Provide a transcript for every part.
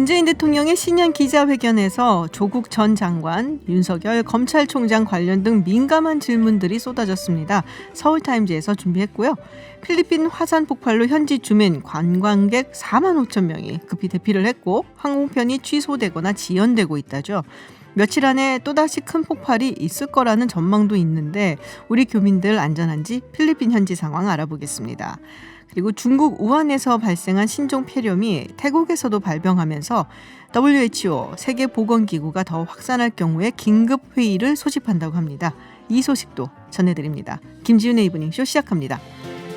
문재인 대통령의 신년 기자회견에서 조국 전 장관, 윤석열 검찰총장 관련 등 민감한 질문들이 쏟아졌습니다. 서울타임즈에서 준비했고요. 필리핀 화산 폭발로 현지 주민, 관광객 4만 5천 명이 급히 대피를 했고 항공편이 취소되거나 지연되고 있다죠. 며칠 안에 또다시 큰 폭발이 있을 거라는 전망도 있는데 우리 교민들 안전한지 필리핀 현지 상황 알아보겠습니다. 그리고 중국 우한에서 발생한 신종 폐렴이 태국에서도 발병하면서 WHO 세계보건기구가 더 확산할 경우에 긴급 회의를 소집한다고 합니다. 이 소식도 전해드립니다. 김지윤의 이브닝쇼 시작합니다.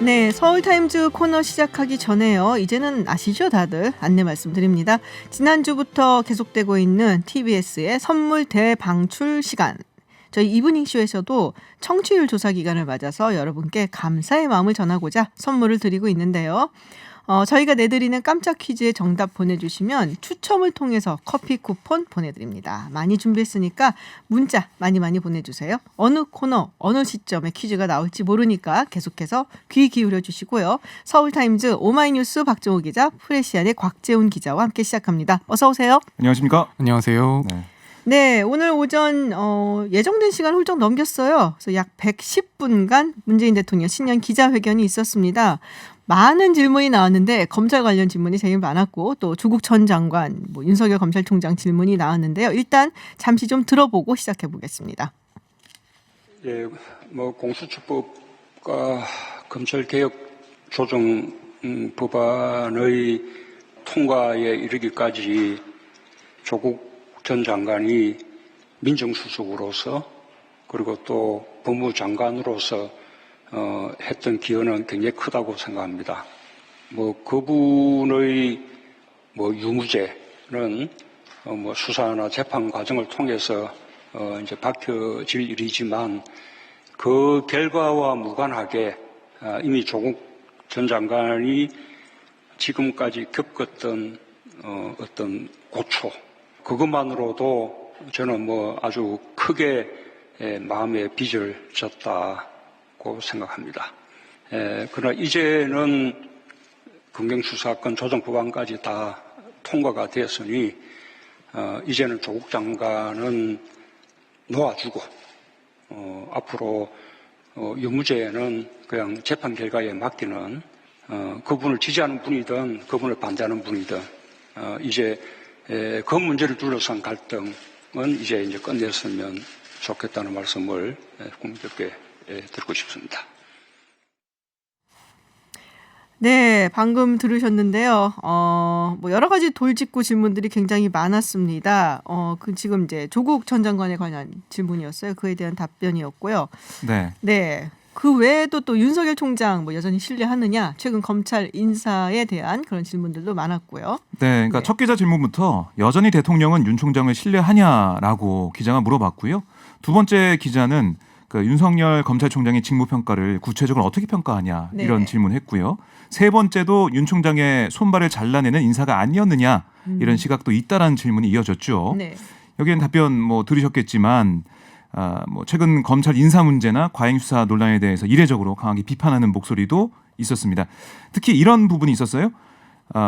네, 서울타임즈 코너 시작하기 전에요. 이제는 아시죠 다들? 안내 말씀드립니다. 지난주부터 계속되고 있는 TBS의 선물 대방출 시간. 저희 이브닝쇼에서도 청취율 조사 기간을 맞아서 여러분께 감사의 마음을 전하고자 선물을 드리고 있는데요. 저희가 내드리는 깜짝 퀴즈에 정답 보내주시면 추첨을 통해서 커피 쿠폰 보내드립니다. 많이 준비했으니까 문자 많이 보내주세요. 어느 코너, 어느 시점에 퀴즈가 나올지 모르니까 계속해서 귀 기울여 주시고요. 서울타임즈 오마이뉴스 박정호 기자, 프레시안의 곽재훈 기자와 함께 시작합니다. 어서 오세요. 안녕하십니까? 안녕하세요. 네, 오늘 오전 예정된 시간 훌쩍 넘겼어요. 그래서 약 110분간 문재인 대통령 신년 기자회견이 있었습니다. 많은 질문이 나왔는데 검찰 관련 질문이 제일 많았고 또 조국 전 장관, 윤석열 검찰총장 질문이 나왔는데요. 일단 잠시 좀 들어보고 시작해 보겠습니다. 예, 공수처법과 검찰개혁 조정 법안의 통과에 이르기까지 조국 전 장관이 민정수석으로서 그리고 또 법무장관으로서 했던 기여는 굉장히 크다고 생각합니다. 그분의 유무죄는 수사나 재판 과정을 통해서 이제 밝혀질 일이지만 그 결과와 무관하게 이미 조국 전 장관이 지금까지 겪었던 어떤 고초, 그것만으로도 저는 아주 크게 마음에 빚을 졌다고 생각합니다. 그러나 이제는 검경수사권 조정법안까지 다 통과가 되었으니 이제는 조국 장관은 놓아주고 앞으로 유무죄는 그냥 재판 결과에 맡기는 그분을 지지하는 분이든 그분을 반대하는 분이든 이제 그 문제를 둘러싼 갈등은 이제 끝냈으면 좋겠다는 말씀을 국민들께 드리고 싶습니다. 네, 방금 들으셨는데요. 여러 가지 돌직구 질문들이 굉장히 많았습니다. 지금 이제 조국 전 장관에 관한 질문이었어요. 그에 대한 답변이었고요. 네. 그 외에도 또 윤석열 총장 여전히 신뢰하느냐, 최근 검찰 인사에 대한 그런 질문들도 많았고요. 네, 그러니까 첫 기자 질문부터 여전히 대통령은 윤 총장을 신뢰하냐라고 기자가 물어봤고요. 두 번째 기자는 윤석열 검찰총장의 직무평가를 구체적으로 어떻게 평가하냐 이런 질문했고요. 세 번째도 윤 총장의 손발을 잘라내는 인사가 아니었느냐 이런 시각도 있다라는 질문이 이어졌죠. 네. 여기엔 답변 들으셨겠지만 최근 검찰 인사 문제나 과잉 수사 논란에 대해서 이례적으로 강하게 비판하는 목소리도 있었습니다. 특히 이런 부분이 있었어요.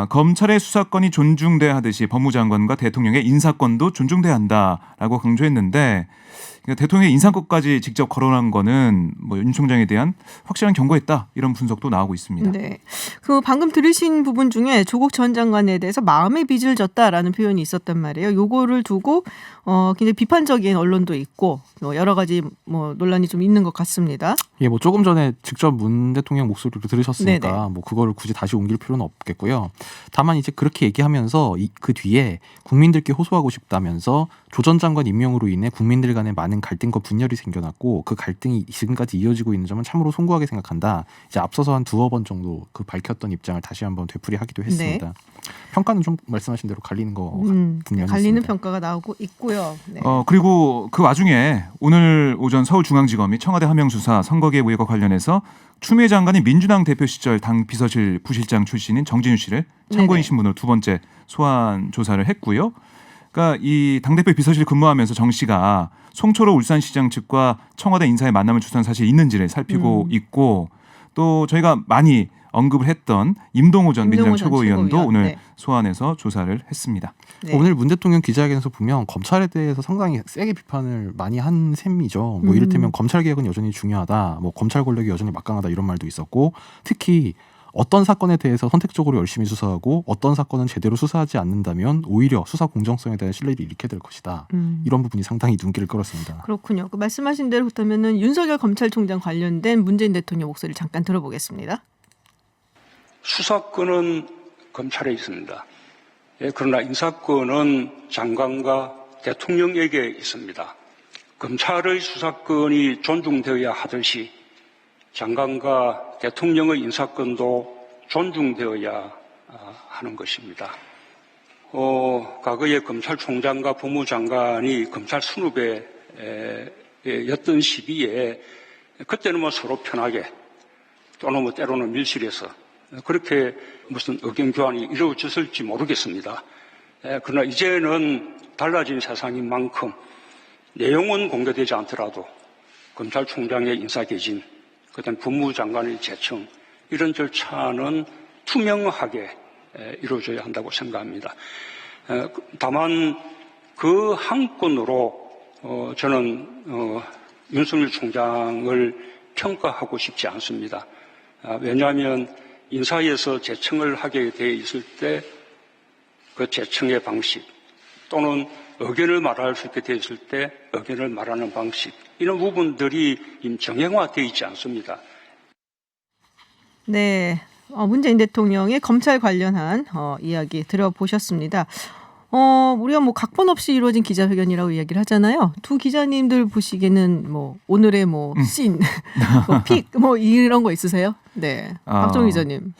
검찰의 수사권이 존중돼야 하듯이 법무장관과 대통령의 인사권도 존중돼야 한다라고 강조했는데 대통령의 인사권까지 직접 거론한 거는 윤 총장에 대한 확실한 경고했다 이런 분석도 나오고 있습니다. 네, 그 방금 들으신 부분 중에 조국 전 장관에 대해서 마음의 빚을 졌다라는 표현이 있었단 말이에요. 요거를 두고 굉장히 비판적인 언론도 있고 여러 가지 논란이 좀 있는 것 같습니다. 예, 조금 전에 직접 문 대통령 목소리를 들으셨으니까 네네. 그거를 굳이 다시 옮길 필요는 없겠고요. 다만 이제 그렇게 얘기하면서 그 뒤에 국민들께 호소하고 싶다면서 조 전 장관 임명으로 인해 국민들 간에 많은 갈등과 분열이 생겨났고 그 갈등이 지금까지 이어지고 있는 점은 참으로 송구하게 생각한다. 이제 앞서서 한 두어 번 정도 그 밝혔던 입장을 다시 한번 되풀이하기도 했습니다. 네. 평가는 좀 말씀하신 대로 갈리는 거 분명히 갈리는 있습니다. 평가가 나오고 있고요. 네. 그리고 그 와중에 오늘 오전 서울중앙지검이 청와대 하명수사 선거개입 의혹과 관련해서 추미애 장관이 민주당 대표 시절 당 비서실 부실장 출신인 정진우 씨를 참고인 신분으로 두 번째 소환 조사를 했고요. 그러니까 이 당대표 비서실 근무하면서 정 씨가 송철호 울산시장 측과 청와대 인사의 만남을 주선한 사실이 있는지를 살피고 있고 또 저희가 많이 언급을 했던 임동호 전 민주당 임동호 전 최고위원도 최고위원. 오늘 네. 소환해서 조사를 했습니다. 네. 오늘 문 대통령 기자회견에서 보면 검찰에 대해서 상당히 세게 비판을 많이 한 셈이죠. 뭐 이를테면 검찰 개혁은 여전히 중요하다, 뭐 검찰 권력이 여전히 막강하다 이런 말도 있었고, 특히 어떤 사건에 대해서 선택적으로 열심히 수사하고 어떤 사건은 제대로 수사하지 않는다면 오히려 수사 공정성에 대한 신뢰를 잃게 될 것이다. 이런 부분이 상당히 눈길을 끌었습니다. 그렇군요. 그 말씀하신 대로 그렇다면은 윤석열 검찰총장 관련된 문재인 대통령 목소리를 잠깐 들어보겠습니다. 수사권은 검찰에 있습니다. 예, 그러나 인사권은 장관과 대통령에게 있습니다. 검찰의 수사권이 존중되어야 하듯이 장관과 대통령의 인사권도 존중되어야 하는 것입니다. 과거에 검찰총장과 법무장관이 검찰 순후배였던 시기에 그때는 뭐 서로 편하게 또는 뭐 때로는 밀실에서 그렇게 무슨 의견 교환이 이루어졌을지 모르겠습니다. 그러나 이제는 달라진 세상인 만큼 내용은 공개되지 않더라도 검찰총장의 인사개진, 그다음 법무장관의 제청 이런 절차는 투명하게 이루어져야 한다고 생각합니다. 다만 그 한 건으로 저는 윤석열 총장을 평가하고 싶지 않습니다. 왜냐하면 인사에서 제청을 하게 돼 있을 때 그 제청의 방식 또는 의견을 말할 수 있게 돼 있을 때 의견을 말하는 방식 이런 부분들이 정형화되어 있지 않습니다. 네, 문재인 대통령의 검찰 관련한 이야기 들어보셨습니다. 우리가 뭐 각본 없이 이루어진 기자회견이라고 이야기를 하잖아요. 두 기자님들 보시기에는 뭐 오늘의 뭐 씬, 뭐 픽, 뭐 이런 거 있으세요? 네, 박정희 기자님.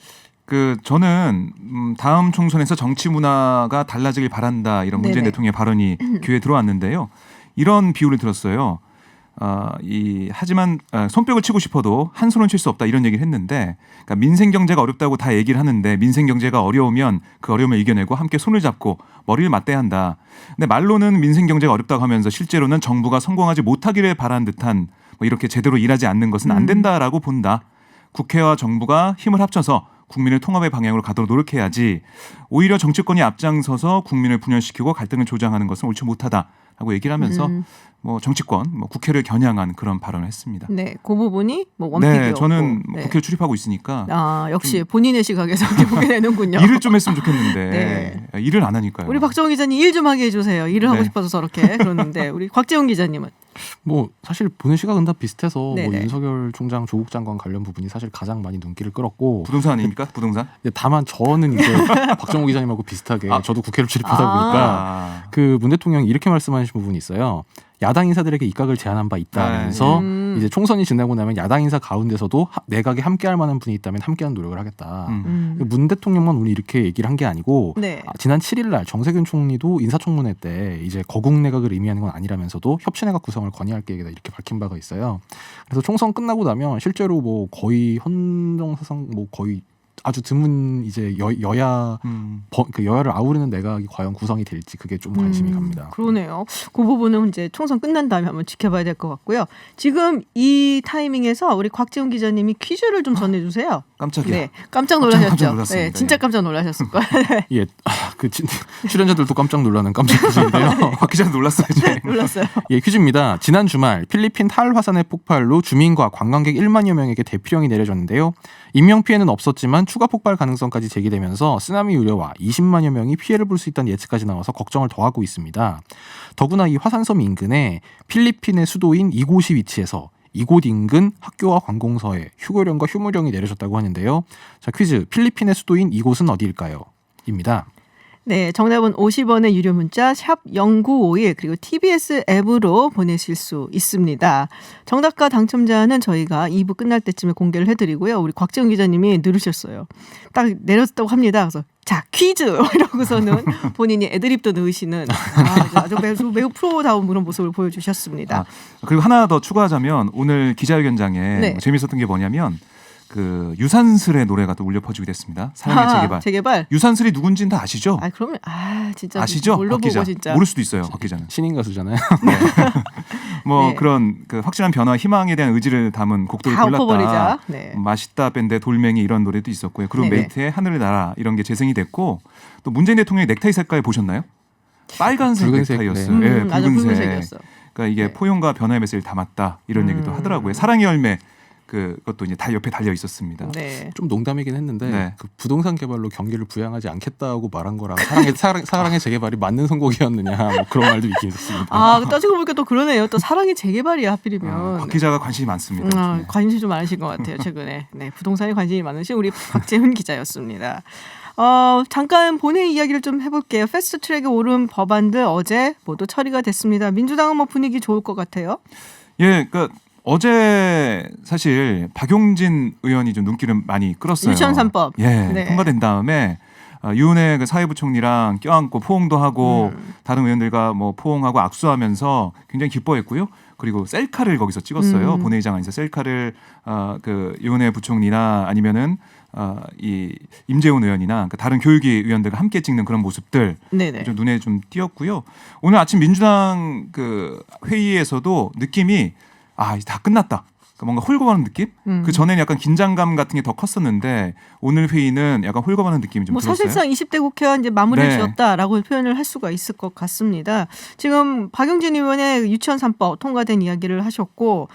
저는 다음 총선에서 정치 문화가 달라지길 바란다 이런 문재인 네네. 대통령의 발언이 귀에 들어왔는데요. 이런 비유를 들었어요. 하지만 손뼉을 치고 싶어도 한 손은 칠 수 없다 이런 얘기를 했는데, 그러니까 민생 경제가 어렵다고 다 얘기를 하는데 민생 경제가 어려우면 그 어려움을 이겨내고 함께 손을 잡고 머리를 맞대야 한다. 근데 말로는 민생 경제가 어렵다고 하면서 실제로는 정부가 성공하지 못하기를 바란 듯한 뭐 이렇게 제대로 일하지 않는 것은 안 된다라고 본다. 국회와 정부가 힘을 합쳐서 국민을 통합의 방향으로 가도록 노력해야지 오히려 정치권이 앞장서서 국민을 분열시키고 갈등을 조장하는 것은 옳지 못하다라고 얘기를 하면서 뭐 정치권, 뭐 국회를 겨냥한 그런 발언을 했습니다. 네, 그 부분이 뭐 원픽이었고. 네, 저는 네. 국회를 출입하고 있으니까 역시 본인의 시각에서 이렇게 보게 되는군요. 일을 좀 했으면 좋겠는데 일을 안 하니까요. 우리 박정희 기자님 일 좀 하게 해주세요. 일을 하고 네. 싶어서 저렇게 그러는데 우리 곽재훈 기자님은 뭐 사실 보는 시각은 다 비슷해서 뭐 네네. 윤석열 총장, 조국 장관 관련 부분이 사실 가장 많이 눈길을 끌었고, 부동산 아닙니까? 부동산? 다만 저는 이제 박정호 기자님하고 비슷하게 저도 국회를 출입하다 보니까 그 문 대통령이 이렇게 말씀하신 부분이 있어요. 야당 인사들에게 입각을 제안한 바 있다면서 이제 총선이 지나고 나면 야당 인사 가운데서도 내각에 함께할 만한 분이 있다면 함께하는 노력을 하겠다. 문 대통령만 오늘 이렇게 얘기를 한 게 아니고 네. 지난 7일 날 정세균 총리도 인사청문회 때 이제 거국 내각을 의미하는 건 아니라면서도 협치내각 구성을 건의할 계획이다 이렇게 밝힌 바가 있어요. 그래서 총선 끝나고 나면 실제로 뭐 거의 헌정사상 뭐 거의 아주 드문 이제 여야 그 여야를 아우르는 내각이 과연 구성이 될지 그게 좀 관심이 갑니다. 그러네요. 그 부분은 이제 총선 끝난 다음에 한번 지켜봐야 될 것 같고요. 지금 이 타이밍에서 우리 곽지훈 기자님이 퀴즈를 좀 전해주세요. 깜짝이야. 네, 깜짝 놀라셨죠. 깜짝 놀랐습니다. 네, 진짜 깜짝 놀라셨을 거예요. 예, 출연자들도 깜짝 놀라는 깜짝 퀴즈인데요. 곽 기자 놀랐어요. 이제. 놀랐어요. 예, 퀴즈입니다. 지난 주말 필리핀 탈 화산의 폭발로 주민과 관광객 1만여 명에게 대피령이 내려졌는데요. 인명 피해는 없었지만 추가 폭발 가능성까지 제기되면서 쓰나미 우려와 20만여 명이 피해를 볼 수 있다는 예측까지 나와서 걱정을 더하고 있습니다. 더구나 이 화산섬 인근에 필리핀의 수도인 이곳이 위치해서 이곳 인근 학교와 관공서에 휴교령과 휴무령이 내려졌다고 하는데요. 자, 퀴즈. 필리핀의 수도인 이곳은 어디일까요? 입니다. 네, 정답은 50원의 유료 문자 샵 0951 그리고 TBS 앱으로 보내실 수 있습니다. 정답과 당첨자는 저희가 2부 끝날 때쯤에 공개를 해드리고요. 우리 곽재훈 기자님이 늘으셨어요. 딱 내렸다고 합니다. 그래서 자 퀴즈 이러고서는 본인이 애드립도 넣으시는 아주 매우 프로다운 그런 모습을 보여주셨습니다. 그리고 하나 더 추가하자면 오늘 기자회견장에 네. 재밌었던 게 뭐냐면 그 유산슬의 노래가 또 울려 퍼지게 됐습니다. 사랑의 재개발. 재개발. 유산슬이 누군지는 다 아시죠? 아 그러면 진짜 아시죠? 뭘로 박 기자. 보고 진짜. 모를 수도 있어요, 박 기자는. 신인 가수잖아요. 뭐 네. 그런 그 확실한 변화, 희망에 대한 의지를 담은 곡들을 다 골랐다. 엎어버리자. 네. 맛있다 밴드의 돌멩이 이런 노래도 있었고요. 그리고 네네. 메이트의 하늘을 날아 이런 게 재생이 됐고 또 문재인 대통령의 넥타이 색깔 보셨나요? 빨간색 붉은색, 넥타이였어요. 네. 예, 맞아, 붉은색. 붉은색이었어. 그러니까 이게 네. 포용과 변화의 메시지를 담았다 이런 얘기도 하더라고요. 사랑의 열매 그것도 이제 다 옆에 달려 있었습니다. 네. 좀 농담이긴 했는데 네. 그 부동산 개발로 경기를 부양하지 않겠다고 말한 거랑 사랑의 재개발이 맞는 선곡이었느냐 뭐 그런 말도 있긴 있었습니다. 따지고 보니까 또 그러네요. 또 사랑이 재개발이야 하필이면. 박 기자가 관심이 많습니다. 네. 관심이 좀 많으신 것 같아요 최근에. 네, 부동산에 관심이 많으신 우리 박재훈 기자였습니다. 잠깐 본회의 이야기를 좀 해볼게요. 패스트트랙에 오른 법안들 어제 모두 처리가 됐습니다. 민주당은 뭐 분위기 좋을 것 같아요. 예, 그러니까 어제 사실 박용진 의원이 좀 눈길을 많이 끌었어요. 유치원 3법. 예, 네. 통과된 다음에 유은혜 그 사회부총리랑 껴안고 포옹도 하고 다른 의원들과 뭐 포옹하고 악수하면서 굉장히 기뻐했고요. 그리고 셀카를 거기서 찍었어요. 본회의장 안에서 셀카를 그 유은혜 부총리나 아니면은 이 임재훈 의원이나 그러니까 다른 교육위 의원들과 함께 찍는 그런 모습들 네네. 좀 눈에 좀 띄었고요. 오늘 아침 민주당 그 회의에서도 느낌이 이제 다 끝났다. 그러니까 뭔가 홀거하는 느낌? 그 전에는 약간 긴장감 같은 게 더 컸었는데 오늘 회의는 약간 홀거하는 느낌이 좀 뭐 들었어요. 사실상 20대 국회와 이제 마무리를 네. 지었다라고 표현을 할 수가 있을 것 같습니다. 지금 박용진 의원의 유치원 3법 통과된 이야기를 하셨고,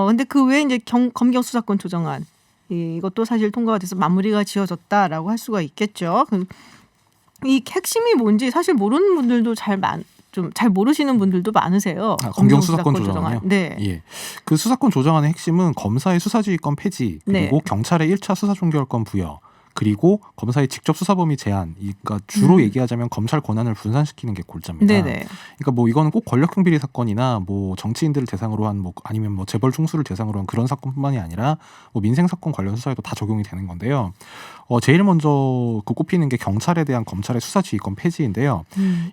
근데 그 외에 이제 검경 수사권 조정안 이것도 사실 통과가 돼서 마무리가 지어졌다라고 할 수가 있겠죠. 이 핵심이 뭔지 사실 모르는 분들도 좀 잘 모르시는 분들도 많으세요. 검경 수사권 조정안요? 네. 예. 그 수사권 조정안의 핵심은 검사의 수사지휘권 폐지, 그리고 네. 경찰의 1차 수사 종결권 부여, 그리고 검사의 직접 수사 범위 제한. 그러니까 주로 얘기하자면 검찰 권한을 분산시키는 게 골자입니다. 네네. 그러니까 뭐 이거는 꼭 권력형 비리 사건이나 뭐 정치인들을 대상으로 한 뭐 아니면 뭐 재벌 충수를 대상으로 한 그런 사건뿐만이 아니라 뭐 민생 사건 관련 수사에도 다 적용이 되는 건데요. 제일 먼저 그 꼽히는 게 경찰에 대한 검찰의 수사 지휘권 폐지인데요.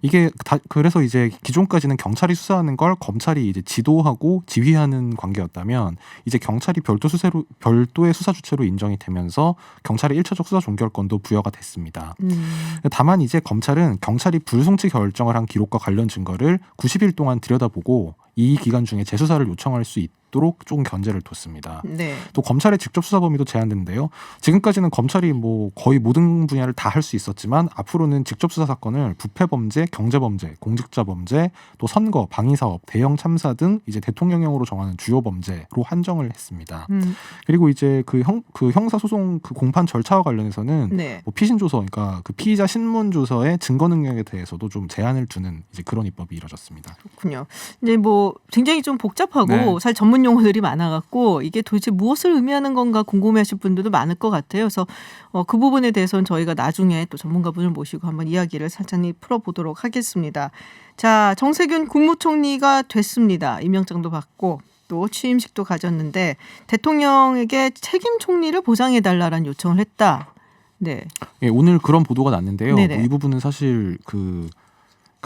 이게 그래서 이제 기존까지는 경찰이 수사하는 걸 검찰이 이제 지도하고 지휘하는 관계였다면 이제 경찰이 별도의 수사 주체로 인정이 되면서 경찰의 1차적 수사 종결권도 부여가 됐습니다. 다만 이제 검찰은 경찰이 불송치 결정을 한 기록과 관련 증거를 90일 동안 들여다보고 이 기간 중에 재수사를 요청할 수 있도록 조금 견제를 뒀습니다. 네. 또 검찰의 직접 수사 범위도 제한되는데요. 지금까지는 검찰이 뭐 거의 모든 분야를 다 할 수 있었지만 앞으로는 직접 수사 사건을 부패 범죄, 경제 범죄, 공직자 범죄, 또 선거, 방위 사업, 대형 참사 등 이제 대통령령으로 정하는 주요 범죄로 한정을 했습니다. 그리고 이제 그 형사 소송 그 공판 절차와 관련해서는 네. 뭐 피신 조서, 그러니까 그 피의자 신문 조서의 증거 능력에 대해서도 좀 제한을 두는 이제 그런 입법이 이뤄졌습니다. 그렇군요. 이제 뭐 굉장히 좀 복잡하고 네. 사실 전문 용어들이 많아갖고 이게 도대체 무엇을 의미하는 건가 궁금해하실 분들도 많을 것 같아요. 그래서 그 부분에 대해서는 저희가 나중에 또 전문가분을 모시고 한번 이야기를 살짝히 풀어보도록 하겠습니다. 자, 정세균 국무총리가 됐습니다. 임명장도 받고 또 취임식도 가졌는데 대통령에게 책임 총리를 보장해달라는 요청을 했다. 네. 예, 오늘 그런 보도가 났는데요. 네네. 이 부분은 사실 그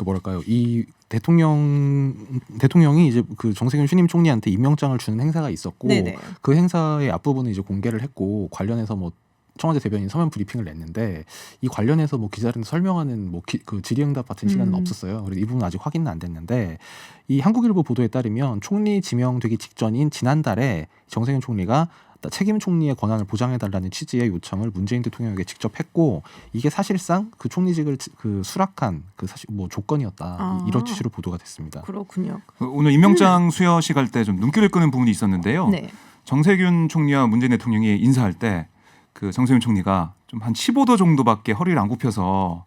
뭐랄까요, 이 대통령이 이제 그 정세균 신임 총리한테 임명장을 주는 행사가 있었고 네네. 그 행사의 앞부분을 이제 공개를 했고 관련해서 뭐 청와대 대변인 서면 브리핑을 냈는데 이 관련해서 뭐 기자들한테 설명하는 뭐 그 질의응답 같은 시간은 없었어요. 그래서 이 부분은 아직 확인은 안 됐는데 이 한국일보 보도에 따르면 총리 지명되기 직전인 지난달에 정세균 총리가 책임 총리의 권한을 보장해달라는 취지의 요청을 문재인 대통령에게 직접 했고 이게 사실상 그 총리직을 그 수락한 그 사실 뭐 조건이었다 이런 취지로 보도가 됐습니다. 그렇군요. 오늘 임명장 수여식 할 때 좀 눈길을 끄는 부분이 있었는데요. 네. 정세균 총리와 문재인 대통령이 인사할 때 그 정세균 총리가 좀 한 15도 정도밖에 허리를 안 굽혀서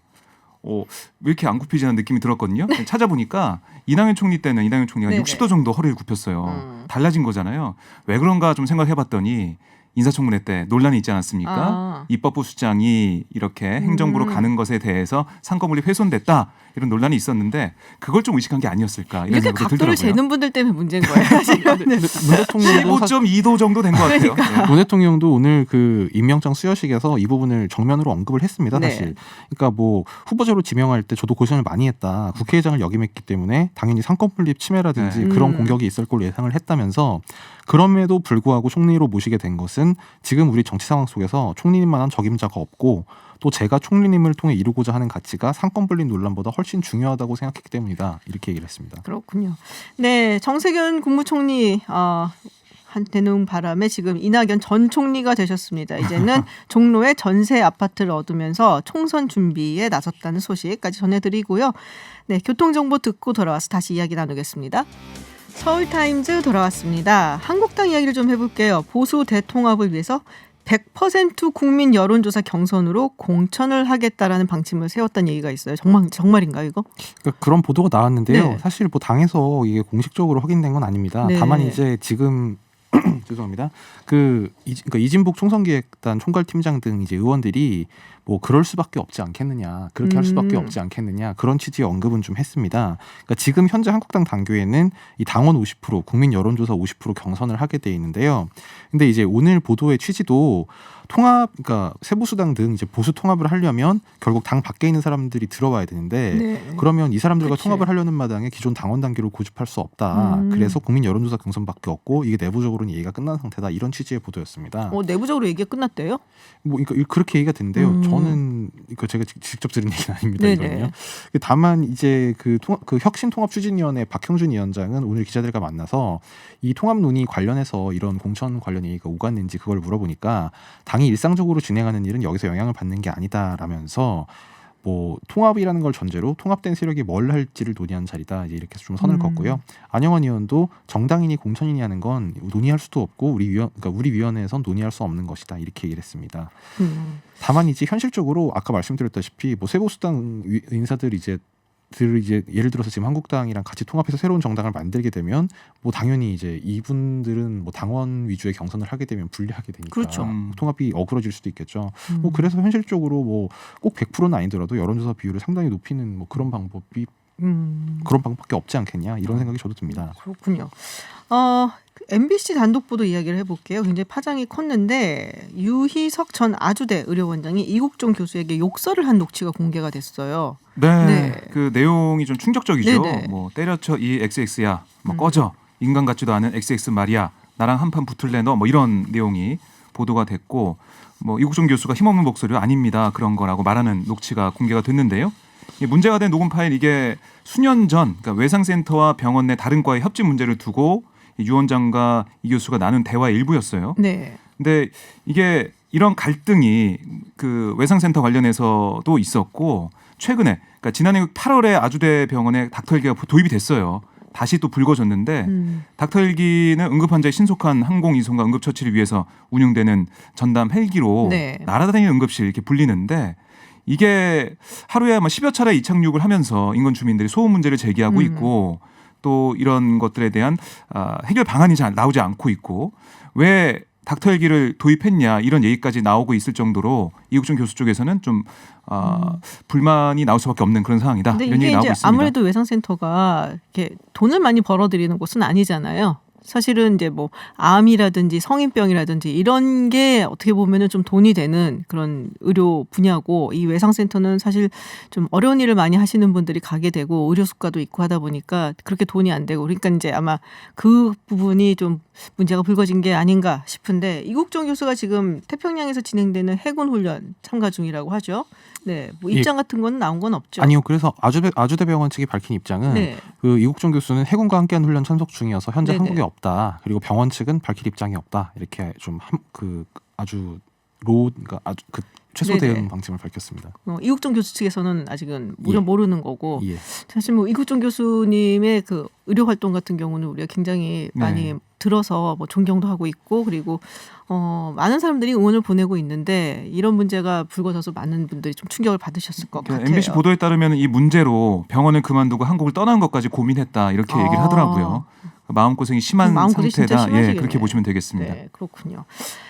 왜 이렇게 안 굽히지 않은 느낌이 들었거든요. 찾아보니까 이낙연 총리 때는 이낙연 총리가 네네. 60도 정도 허리를 굽혔어요. 달라진 거잖아요. 왜 그런가 좀 생각해봤더니 인사청문회 때 논란이 있지 않았습니까? 입법부 수장이 이렇게 행정부로 가는 것에 대해서 상권분립 훼손됐다 이런 논란이 있었는데 그걸 좀 의식한 게 아니었을까 이런 이렇게 생각도 각도를 들더라고요. 재는 분들 때문에 문제인 거예요. 사실은. 네. 문 대통령도 15.2도 정도 된 것 같아요. 네. 문 대통령도 오늘 그 임명장 수여식에서 이 부분을 정면으로 언급을 했습니다. 사실. 네. 그러니까 뭐 후보자로 지명할 때 저도 고생을 많이 했다. 국회의장을 역임했기 때문에 당연히 상권분립 침해라든지 네. 그런 공격이 있을 걸 예상을 했다면서 그럼에도 불구하고 총리로 모시게 된 것은 것은 지금 우리 정치 상황 속에서 총리님만한 적임자가 없고 또 제가 총리님을 통해 이루고자 하는 가치가 상권 분리 논란보다 훨씬 중요하다고 생각했기 때문이다. 이렇게 얘기를 했습니다. 그렇군요. 네, 정세균 국무총리 한 되는 바람에 지금 이낙연 전 총리가 되셨습니다. 이제는 종로에 전세 아파트를 얻으면서 총선 준비에 나섰다는 소식까지 전해드리고요. 네, 교통정보 듣고 돌아와서 다시 이야기 나누겠습니다. 서울타임즈 돌아왔습니다. 한국당 이야기를 좀 해볼게요. 보수 대통합을 위해서 100% 국민 여론조사 경선으로 공천을 하겠다라는 방침을 세웠다는 얘기가 있어요. 정말인가요, 이거? 그러니까 그런 보도가 나왔는데요. 네. 사실 뭐 당에서 이게 공식적으로 확인된 건 아닙니다. 네. 다만 이제 지금 죄송합니다. 그러니까 이진복 총선기획단 총괄팀장 등 이제 의원들이 뭐 그럴 수밖에 없지 않겠느냐, 그렇게 할 수밖에 없지 않겠느냐 그런 취지의 언급은 좀 했습니다. 그러니까 지금 현재 한국당 당규에는 이 당원 50%, 국민 여론조사 50% 경선을 하게 돼 있는데요. 근데 이제 오늘 보도의 취지도 그러니까 세보수당 등 이제 보수 통합을 하려면 결국 당 밖에 있는 사람들이 들어와야 되는데 네. 그러면 이 사람들과 그치. 통합을 하려는 마당에 기존 당원 단계로 고집할 수 없다. 그래서 국민 여론조사 경선밖에 없고 이게 내부적으로는 얘기가 끝난 상태다. 이런 취지의 보도였습니다. 내부적으로 얘기가 끝났대요? 뭐 그러니까 그렇게 얘기가 됐는데요. 저는 이거 제가 직접 들은 얘기는 아닙니다. 이거는요. 다만 이제 그 혁신통합추진위원회 박형준 위원장은 오늘 기자들과 만나서 이 통합 논의 관련해서 이런 공천 관련 얘기가 오갔는지 그걸 물어보니까 당이 일상적으로 진행하는 일은 여기서 영향을 받는 게 아니다라면서 뭐 통합이라는 걸 전제로 통합된 세력이 뭘 할지를 논의한 자리다 이제 이렇게 좀 선을 긋고요. 안영환 의원도 정당인이 공천인이 하는 건 논의할 수도 없고 우리 위원회에선 논의할 수 없는 것이다 이렇게 얘기를 했습니다. 다만 이제 현실적으로 아까 말씀드렸다시피 뭐 세보수당 인사들 이제 예를 들어서 지금 한국당이랑 같이 통합해서 새로운 정당을 만들게 되면 뭐 당연히 이제 이분들은 뭐 당원 위주의 경선을 하게 되면 불리하게 되니까 그렇죠. 통합이 어그러질 수도 있겠죠. 뭐 그래서 현실적으로 뭐 꼭 100%는 아니더라도 여론조사 비율을 상당히 높이는 뭐 그런 방법이 그런 방법밖에 없지 않겠냐 이런 생각이 저도 듭니다. 그렇군요. MBC 단독 보도 이야기를 해볼게요. 굉장히 파장이 컸는데 유희석 전 아주대 의료원장이 이국종 교수에게 욕설을 한 녹취가 공개가 됐어요. 네. 그 내용이 좀 충격적이죠. 네네. 뭐 때려쳐 이 XX야, 뭐 꺼져, 인간 같지도 않은 XX 말이야, 나랑 한판 붙을래 너, 뭐 이런 내용이 보도가 됐고, 뭐 이국종 교수가 힘없는 목소리로 아닙니다 그런 거라고 말하는 녹취가 공개가 됐는데요. 문제가 된 녹음 파일 이게 수년 전, 그러니까 외상센터와 병원 내 다른 과의 협진 문제를 두고 유 원장과 이 교수가 나눈 대화의 일부였어요. 네. 근데 이게 이런 갈등이 그 외상센터 관련해서도 있었고 최근에 그러니까 지난해 8월에 아주대 병원에 닥터헬기가 도입이 됐어요. 다시 또 불거졌는데 닥터헬기는 응급환자의 신속한 항공이송과 응급처치를 위해서 운용되는 전담 헬기로 네. 날아다니는 응급실 이렇게 불리는데 이게 하루에 10여 차례 이착륙을 하면서 인근 주민들이 소음 문제를 제기하고 있고 또 이런 것들에 대한 해결 방안이 잘 나오지 않고 있고 왜 닥터헬기를 도입했냐 이런 얘기까지 나오고 있을 정도로 이국종 교수 쪽에서는 좀 불만이 나올 수밖에 없는 그런 상황이다. 근데 이런 이게 얘기 나오고 이제 있습니다. 아무래도 외상센터가 이렇게 돈을 많이 벌어들이는 곳은 아니잖아요. 사실은 이제 뭐 암이라든지 성인병이라든지 이런 게 어떻게 보면은 좀 돈이 되는 그런 의료 분야고 이 외상센터는 사실 좀 어려운 일을 많이 하시는 분들이 가게 되고 의료 수가도 있고 하다 보니까 그렇게 돈이 안 되고 그러니까 이제 아마 그 부분이 좀 문제가 불거진 게 아닌가 싶은데 이국종 교수가 지금 태평양에서 진행되는 해군 훈련 참가 중이라고 하죠. 네, 뭐 입장 같은 건 나온 건 없죠. 아니요. 그래서 아주대병원 측이 밝힌 입장은 네. 그 이국종 교수는 해군과 함께한 훈련 참석 중이어서 현재 네네. 한국에 없다. 그리고 병원 측은 밝힐 입장이 없다. 이렇게 좀 그러니까 아주 그 최소 네네. 대응 방침을 밝혔습니다. 이국종 교수 측에서는 아직은 예. 모르는 거고 예. 사실 뭐 이국종 교수님의 그 의료 활동 같은 경우는 우리가 굉장히 많이 들어서 뭐 존경도 하고 있고 그리고 많은 사람들이 응원을 보내고 있는데 이런 문제가 불거져서 많은 분들이 좀 충격을 받으셨을 것 같아요. MBC 보도에 따르면 이 문제로 병원을 그만두고 한국을 떠나는 것까지 고민했다 이렇게 얘기를 하더라고요. 마음고생이 심한 마음고생이 진짜 상태다. 심하시겠네. 그렇게 보시면 되겠습니다. 네, 그렇군요.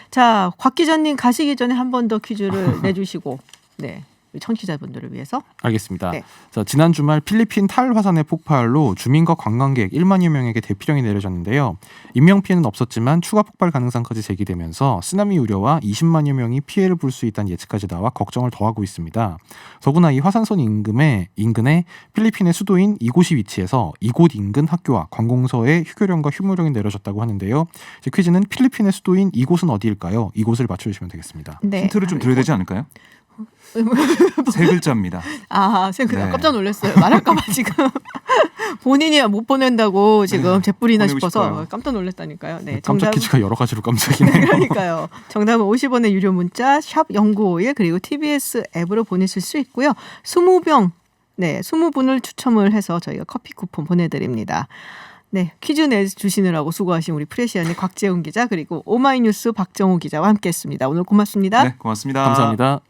자, 곽 기자님 가시기 전에 한 번 더 퀴즈를 내주시고, 네, 청취자분들을 위해서. 알겠습니다. 네. 자, 지난 주말 필리핀 탈 화산의 폭발로 주민과 관광객 1만여 명에게 대피령이 내려졌는데요. 인명 피해는 없었지만 추가 폭발 가능성까지 제기되면서 쓰나미 우려와 20만여 명이 피해를 볼 수 있다는 예측까지 나와 걱정을 더하고 있습니다. 더구나 이 화산선 인근에 필리핀의 수도인 이곳이 위치해서 이곳 인근 학교와 관공서에 휴교령과 휴무령이 내려졌다고 하는데요. 이제 퀴즈는 필리핀의 수도인 이곳은 어디일까요? 이곳을 맞춰주시면 되겠습니다. 네. 힌트를 좀 드려야 되지 않을까요? 세 글자입니다. 그냥 네. 깜짝 놀랐어요. 말할까봐 지금 본인이 못 보낸다고 지금 제뿔이나 보내고 싶어서 싶어요. 깜짝 놀랐다니까요. 네, 깜짝 퀴즈가 여러 가지로 깜짝이네요. 그러니까요. 정답은 50원의 유료 문자 샵 0951 그리고 TBS 앱으로 보내실 수 있고요. 20분을 추첨을 해서 저희가 커피 쿠폰 보내드립니다. 네, 퀴즈 내주시느라고 수고하신 우리 프레시안의 곽재훈 기자 그리고 오마이뉴스 박정호 기자와 함께했습니다. 오늘 고맙습니다. 네, 고맙습니다. 감사합니다.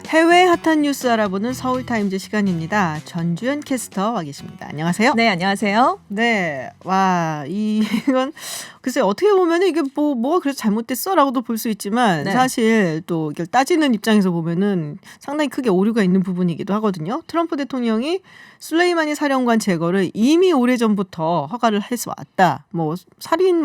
해외 핫한 뉴스 알아보는 서울타임즈 시간입니다. 전주현 캐스터 와 계십니다. 안녕하세요. 네, 안녕하세요. 네, 와 이건 글쎄 어떻게 보면은 이게 뭐가 그래서 잘못됐어라고도 볼 수 있지만 네. 사실 또 이걸 따지는 입장에서 보면은 상당히 크게 오류가 있는 부분이기도 하거든요. 트럼프 대통령이 술레이마니 사령관 제거를 이미 오래전부터 허가를 해서 왔다. 살인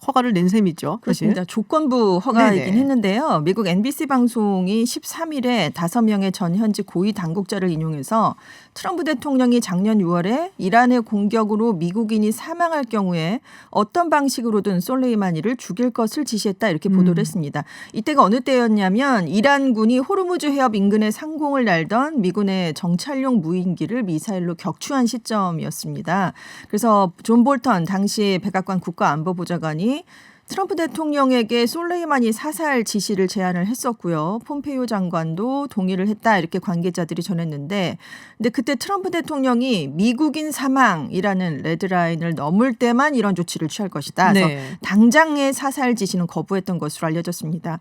허가를 낸 셈이죠. 사실. 그렇습니다. 조건부 허가이긴 네네. 했는데요. 미국 NBC 방송이 13일에 5명의 전 현지 고위 당국자를 인용해서 트럼프 대통령이 작년 6월에 이란의 공격으로 미국인이 사망할 경우에 어떤 방식으로든 솔레이마니를 죽일 것을 지시했다 이렇게 보도를 했습니다. 이때가 어느 때였냐면 이란군이 호르무즈 해협 인근에 상공을 날던 미군의 정찰용 무인기를 미사일로 격추한 시점이었습니다. 그래서 존 볼턴 당시 백악관 국가안보보좌관이 트럼프 대통령에게 솔레이마니 사살 지시를 제안을 했었고요. 폼페이오 장관도 동의를 했다 이렇게 관계자들이 전했는데 근데 그때 트럼프 대통령이 미국인 사망이라는 레드라인을 넘을 때만 이런 조치를 취할 것이다. 그래서 네. 당장의 사살 지시는 거부했던 것으로 알려졌습니다.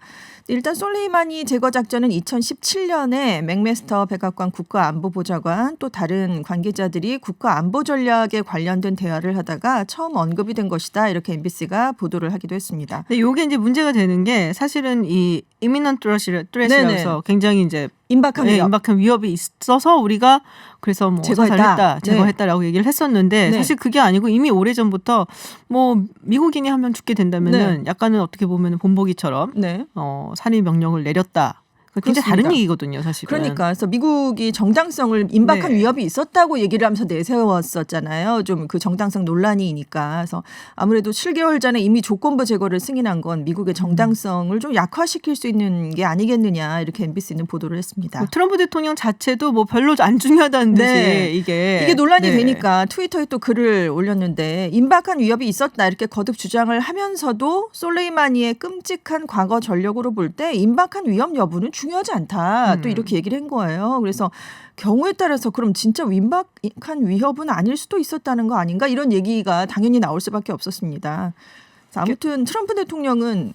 일단 솔레이마니 제거 작전은 2017년에 맥메스터 백악관 국가안보보좌관 또 다른 관계자들이 국가안보 전략에 관련된 대화를 하다가 처음 언급이 된 것이다. 이렇게 MBC가 보도를 하기도 했습니다. 근데 이게 이제 문제가 되는 게 사실은 이 imminent threat이라고 네네. 해서 굉장히 이제 임박한 위협. 임박한 위협이 있어서 우리가 그래서 제거했다. 제거했다라고 얘기를 했었는데 네. 사실 그게 아니고 이미 오래전부터 미국인이 하면 죽게 된다면은 약간은 어떻게 보면 본보기처럼 네. 살인 명령을 내렸다. 굉장히 그렇습니다. 다른 얘기거든요, 사실은. 그러니까 그래서 미국이 정당성을 임박한 네. 위협이 있었다고 얘기를 하면서 내세웠었잖아요. 좀 그 정당성 논란이니까. 그래서 아무래도 7개월 전에 이미 조건부 제거를 승인한 건 미국의 정당성을 좀 약화시킬 수 있는 게 아니겠느냐 이렇게 MBC는 보도를 했습니다. 트럼프 대통령 자체도 별로 안 중요하다는 듯이 네. 이게 논란이 네. 되니까 트위터에 또 글을 올렸는데 임박한 위협이 있었다 이렇게 거듭 주장을 하면서도 솔레이마니의 끔찍한 과거 전력으로 볼 때 임박한 위협 여부는 중요하지 않다. 또 이렇게 얘기를 한 거예요. 그래서 경우에 따라서 그럼 진짜 임박한 위협은 아닐 수도 있었다는 거 아닌가 이런 얘기가 당연히 나올 수밖에 없었습니다. 아무튼 트럼프 대통령은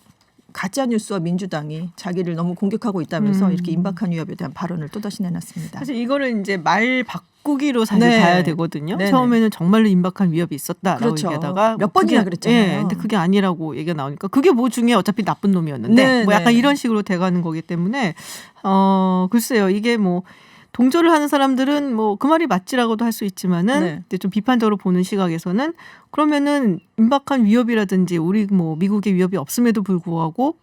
가짜 뉴스와 민주당이 자기를 너무 공격하고 있다면서 이렇게 임박한 위협에 대한 발언을 또다시 내놨습니다. 사실 이거를 이제 말 바꾸기로 사실 네. 봐야 되거든요. 네네. 처음에는 정말로 임박한 위협이 있었다라고 그렇죠. 얘기하다가 몇 번이나 그게- 그랬잖아요. 예, 근데 그게 아니라고 얘기가 나오니까 그게 뭐 중에 어차피 나쁜 놈이었는데 네, 약간 네. 이런 식으로 돼가는 거기 때문에 글쎄요 이게 동조를 하는 사람들은 그 말이 맞지라고도 할 수 있지만은 네. 근데 좀 비판적으로 보는 시각에서는 그러면은 임박한 위협이라든지 우리 미국의 위협이 없음에도 불구하고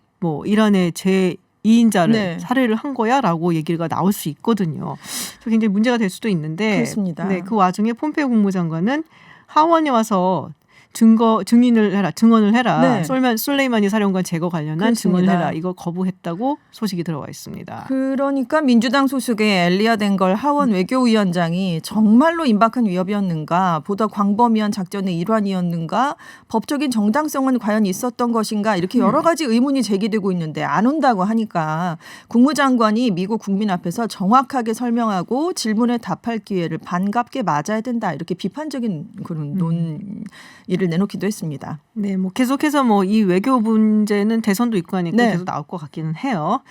이란의 제2인자를 네. 살해를 한 거야라고 얘기가 나올 수 있거든요. 그래서 굉장히 문제가 될 수도 있는데 그렇습니다. 네, 그 와중에 폼페이오 국무장관은 하원에 와서 증언을 해라. 네. 솔레이마니 사령관 제거 관련한 증언을 그렇습니다. 해라. 이거 거부했다고 소식이 들어와 있습니다. 그러니까 민주당 소속의 엘리엇 앵걸 하원 외교위원장이 정말로 임박한 위협이었는가 보다 광범위한 작전의 일환이었는가 법적인 정당성은 과연 있었던 것인가 이렇게 여러 가지 의문이 제기되고 있는데 안 온다고 하니까 국무장관이 미국 국민 앞에서 정확하게 설명하고 질문에 답할 기회를 반갑게 맞아야 된다 이렇게 비판적인 그런 논의를 내놓기도 했습니다. 네, 계속해서 이 외교 문제는 대선도 있고 하니까 네. 계속 나올 것 같기는 해요.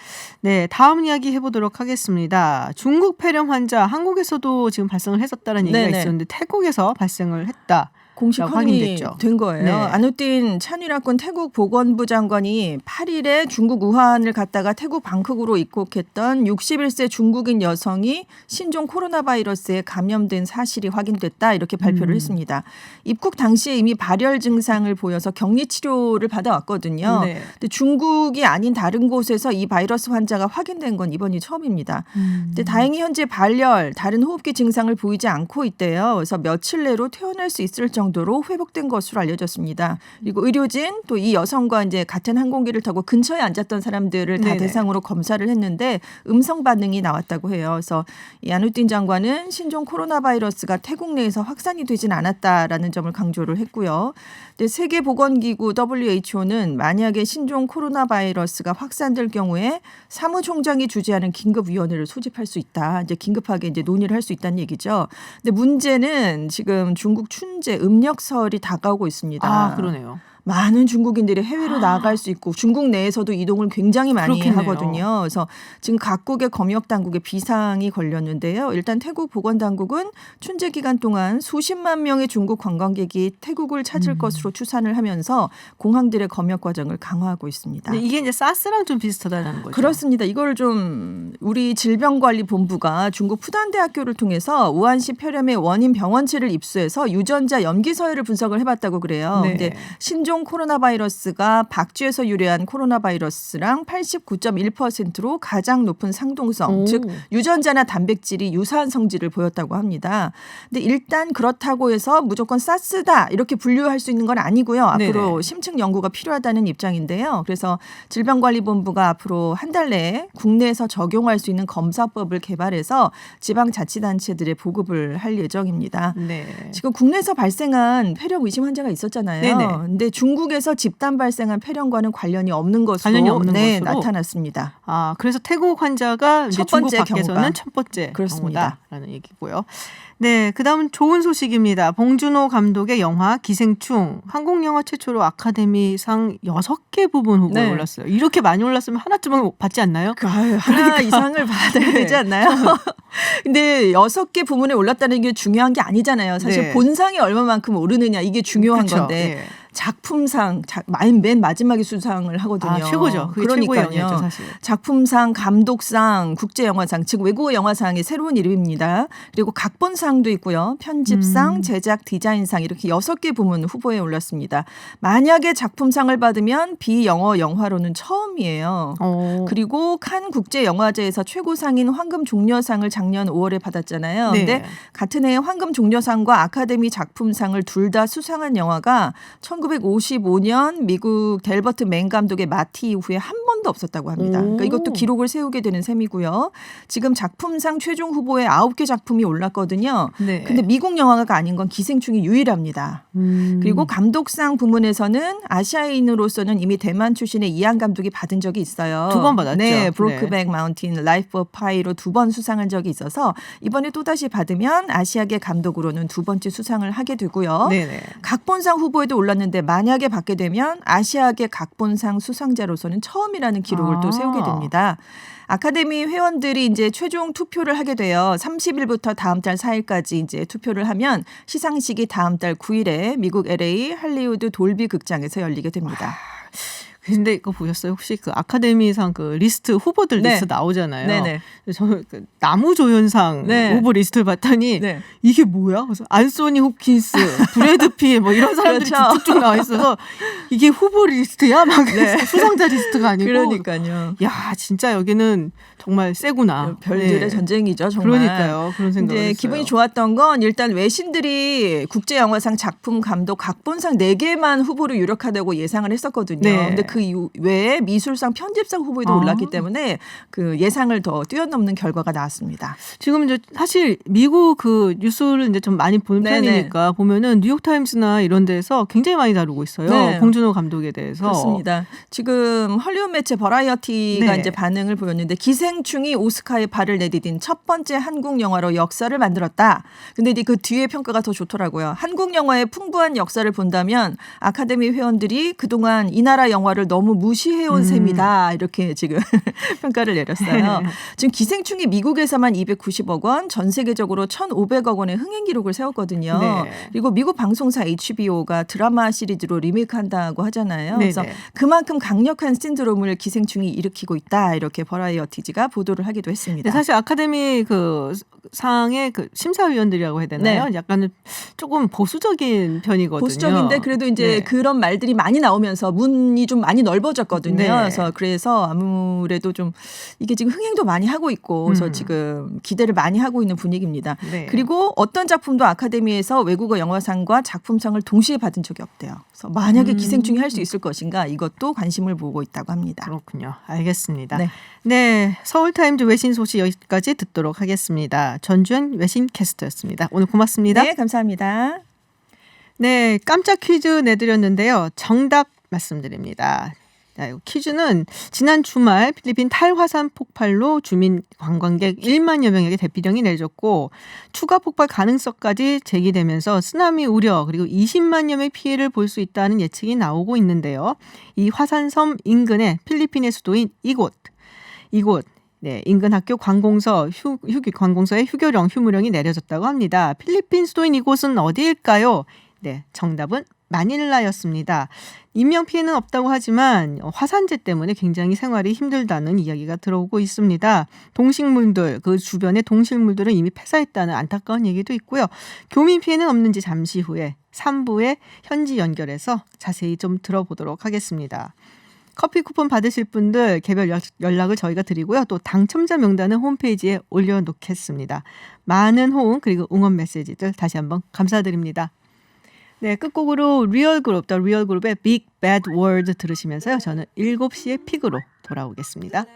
네, 다음 이야기 해보도록 하겠습니다. 중국 폐렴 환자 한국에서도 지금 발생을 했었다는 얘기가 네네. 있었는데 태국에서 발생을 했다. 공식 확인이 확인됐죠. 된 거예요. 네. 아누틴 찬위라군 태국 보건부 장관이 8일에 중국 우한을 갔다가 태국 방콕으로 입국했던 61세 중국인 여성이 신종 코로나 바이러스에 감염된 사실이 확인됐다 이렇게 발표를 했습니다. 입국 당시에 이미 발열 증상을 보여서 격리 치료를 받아왔거든요. 네. 근데 중국이 아닌 다른 곳에서 이 바이러스 환자가 확인된 건 이번이 처음입니다. 근데 다행히 현재 발열, 다른 호흡기 증상을 보이지 않고 있대요. 그래서 며칠 내로 퇴원할 수 있을 정도로 회복된 것으로 알려졌습니다. 그리고 의료진 또 이 여성과 이제 같은 항공기를 타고 근처에 앉았던 사람들을 다 네네. 대상으로 검사를 했는데 음성 반응이 나왔다고 해요. 그래서 이 아누틴 장관은 신종 코로나 바이러스가 태국 내에서 확산이 되진 않았다라는 점을 강조를 했고요. 근데 세계보건기구 WHO는 만약에 신종 코로나 바이러스가 확산될 경우에 사무총장이 주재하는 긴급위원회를 소집할 수 있다. 이제 긴급하게 이제 논의를 할 수 있다는 얘기죠. 근데 문제는 지금 중국 춘제 음력설이 다가오고 있습니다. 아, 그러네요. 많은 중국인들이 해외로 나아갈 수 있고 중국 내에서도 이동을 굉장히 많이 그렇겠네요. 하거든요. 그래서 지금 각국의 검역 당국에 비상이 걸렸는데요. 일단 태국 보건 당국은 춘제 기간 동안 수십만 명의 중국 관광객이 태국을 찾을 것으로 추산을 하면서 공항들의 검역 과정을 강화하고 있습니다. 근데 이게 이제 사스랑 좀 비슷하다는 거죠. 그렇습니다. 이걸 좀 우리 질병관리본부가 중국 푸단대학교를 통해서 우한시 폐렴의 원인 병원체를 입수해서 유전자 염기 서열을 분석을 해봤다고 그래요. 네. 근데 신종 코로나 바이러스가 박쥐에서 유래한 코로나 바이러스랑 89.1%로 가장 높은 상동성, 오. 즉 유전자나 단백질이 유사한 성질을 보였다고 합니다. 근데 일단 그렇다고 해서 무조건 사스다 이렇게 분류할 수 있는 건 아니고요. 앞으로 네네. 심층 연구가 필요하다는 입장인데요. 그래서 질병관리본부가 앞으로 한 달 내에 국내에서 적용할 수 있는 검사법을 개발해서 지방자치단체들에 보급을 할 예정입니다. 네. 지금 국내에서 발생한 폐렴 의심 환자가 있었잖아요. 네네. 근데 중국에서 집단 발생한 폐렴과는 관련이 없는 것으로, 관련이 없는 것으로? 나타났습니다. 아, 그래서 태국 환자가 이제 첫 중국 번째 밖에서는 경우가. 첫 번째 그렇습니다. 경우다라는 얘기고요. 네, 그다음 좋은 소식입니다. 봉준호 감독의 영화 기생충 한국 영화 최초로 아카데미상 6개 부분 후보에 네. 올랐어요. 이렇게 많이 올랐으면 하나쯤은 받지 않나요? 하나 이상을 받아야 네. 되지 않나요? 근데 6개 부문에 올랐다는 게 중요한 게 아니잖아요. 사실 네. 본상이 얼마만큼 오르느냐 이게 중요한 그쵸? 건데 예. 작품상 맨 마지막에 수상을 하거든요. 아, 최고죠. 그게 최고의 연예죠, 사실. 작품상, 감독상, 국제영화상, 즉 외국어 영화상의 새로운 이름입니다. 그리고 각본상도 있고요. 편집상, 제작 디자인상 이렇게 6개 부문 후보에 올랐습니다. 만약에 작품상을 받으면 비영어 영화로는 처음이에요. 그리고 칸 국제영화제에서 최고상인 황금종려상을 작년 5월에 받았잖아요. 네. 근데 같은 해에 황금종려상과 아카데미 작품상을 둘 다 수상한 영화가 1955년 미국 델버트 맨 감독의 마티 이후에 한 번도 없었다고 합니다. 그러니까 이것도 기록을 세우게 되는 셈이고요. 지금 작품상 최종 후보에 9개 작품이 올랐거든요. 네. 근데 미국 영화가 아닌 건 기생충이 유일합니다. 그리고 감독상 부문에서는 아시아인으로서는 이미 대만 출신의 이안 감독이 받은 적이 있어요. 2번 받았죠. 네, 브로크백 마운틴, 라이프 오브 파이로 2번 수상한 적이 있어서 이번에 또다시 받으면 아시아계 감독으로는 2번째 수상을 하게 되고요. 네네. 각본상 후보에도 올랐는데 만약에 받게 되면 아시아계 각본상 수상자로서는 처음이라는 기록을 또 세우게 됩니다. 아카데미 회원들이 이제 최종 투표를 하게 돼요. 30일부터 다음 달 4일까지 이제 투표를 하면 시상식이 다음 달 9일에 미국 LA 할리우드 돌비 극장에서 열리게 됩니다. 근데 이거 보셨어요? 혹시 그 아카데미상 그 리스트 후보들 네. 리스트 나오잖아요. 네네. 저는 그 나무조연상 네. 후보 리스트를 봤더니 네. 이게 뭐야? 그래서 안소니 홉킨스, 브래드 피 뭐 이런 사람들이 그렇죠. 쭉쭉 나와 있어서 이게 후보 리스트야? 막 네. 수상자 리스트가 아니고. 그러니까요. 야, 진짜 여기는 정말 세구나. 별들의 네. 전쟁이죠, 정말. 그러니까요. 그런 생각을 근데 했어요. 기분이 좋았던 건 일단 외신들이 국제영화상 작품, 감독, 각본상 4개만 후보로 유력하다고 예상을 했었거든요. 네. 근데 그 외에 미술상, 편집상 후보에도 올랐기 때문에 그 예상을 더 뛰어넘는 결과가 나왔습니다. 지금 이제 사실 미국 그 뉴스를 이제 좀 많이 보는 네네. 편이니까 보면은 뉴욕타임스나 이런 데서 굉장히 많이 다루고 있어요. 네. 봉준호 감독에 대해서. 그렇습니다. 지금 헐리우드 매체 버라이어티가 네. 이제 반응을 보였는데 기생충이 오스카에 발을 내디딘 첫 번째 한국 영화로 역사를 만들었다. 근데 이제 그 뒤에 평가가 더 좋더라고요. 한국 영화의 풍부한 역사를 본다면 아카데미 회원들이 그동안 이 나라 영화를 우려를 너무 무시해온 셈이다. 이렇게 지금 평가를 내렸어요. 지금 기생충이 미국에서만 290억 원, 전 세계적으로 1,500억 원의 흥행 기록을 세웠거든요. 네. 그리고 미국 방송사 HBO가 드라마 시리즈로 리메이크한다고 하잖아요. 네, 그래서 네. 그만큼 강력한 신드롬을 기생충이 일으키고 있다. 이렇게 버라이어티지가 보도를 하기도 했습니다. 근데 사실 아카데미 그 상의 그 심사위원들이라고 해야 되나요? 네. 약간은 조금 보수적인 편이거든요. 보수적인데 그래도 이제 네. 그런 말들이 많이 나오면서 문이 좀 많이 넓어졌거든요. 네. 그래서 아무래도 좀 이게 지금 흥행도 많이 하고 있고 그래서 지금 기대를 많이 하고 있는 분위기입니다. 네. 그리고 어떤 작품도 아카데미에서 외국어 영화상과 작품상을 동시에 받은 적이 없대요. 그래서 만약에 기생충이 할 수 있을 것인가 이것도 관심을 보고 있다고 합니다. 그렇군요. 알겠습니다. 네. 네, 서울타임즈 외신 소식 여기까지 듣도록 하겠습니다. 전주현 외신 캐스터였습니다. 오늘 고맙습니다. 네, 감사합니다. 네, 깜짝 퀴즈 내드렸는데요. 정답 말씀드립니다. 자, 퀴즈는 지난 주말 필리핀 탈화산 폭발로 주민 관광객 1만여 명에게 대피령이 내려졌고 추가 폭발 가능성까지 제기되면서 쓰나미 우려 그리고 20만여 명의 피해를 볼 수 있다는 예측이 나오고 있는데요. 이 화산섬 인근의 필리핀의 수도인 이곳 네, 인근 학교 관공서에 휴교령, 휴무령이 내려졌다고 합니다. 필리핀 수도인 이곳은 어디일까요? 네, 정답은 마닐라였습니다. 인명 피해는 없다고 하지만 화산재 때문에 굉장히 생활이 힘들다는 이야기가 들어오고 있습니다. 동식물들, 그 주변의 동식물들은 이미 폐사했다는 안타까운 얘기도 있고요. 교민 피해는 없는지 잠시 후에 3부에 현지 연결해서 자세히 좀 들어보도록 하겠습니다. 커피 쿠폰 받으실 분들 개별 연락을 저희가 드리고요. 또 당첨자 명단은 홈페이지에 올려놓겠습니다. 많은 호응 그리고 응원 메시지들 다시 한번 감사드립니다. 네, 끝곡으로 리얼그룹, 더 리얼그룹의 Big Bad World 들으시면서요. 저는 7시에 픽으로 돌아오겠습니다.